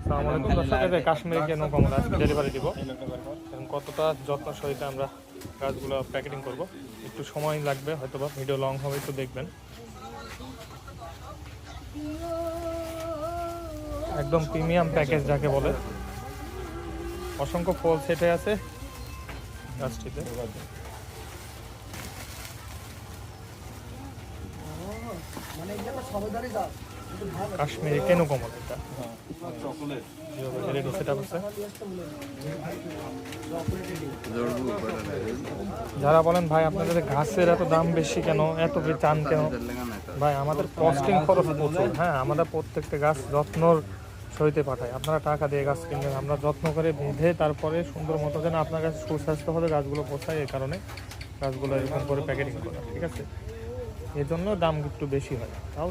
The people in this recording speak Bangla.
আসসালামু আলাইকুম দর্শক, এই যে কাশ্মীরি কেন কমলা আজকে ডেলিভারি দিব। এখন কতটা যত্ন সহিত আমরা গাছগুলো প্যাকেটিং করব, একটু সময় লাগবে, হয়তো বা ভিডিও লং হবে, একটু দেখবেন। একদম প্রিমিয়াম প্যাকেজ যাকে বলে, অসংখ্য ফল সেটে আছে গাছটিতে। কাশ্মীরি কেন কমল এটা সেটআপ আছে। যারা বলেন ভাই আপনাদের ঘাসের এত দাম বেশি কেন, এত চান কেন, ভাই আমাদের কস্টিং খরচ প্রচুর। হ্যাঁ, আমরা প্রত্যেকটা গাছ যত্নর সহিতে পাঠাই। আপনারা টাকা দিয়ে গাছ কিনবেন, আমরা যত্ন করে বেঁধে তারপরে সুন্দর মতো যেন আপনার কাছে সুস্বাস্থ্যভাবে গাছগুলো পৌঁছায়, এই কারণে গাছগুলো এরকম করে প্যাকেটিং করা, ঠিক আছে? এর জন্য দাম একটু বেশি হয়, তাও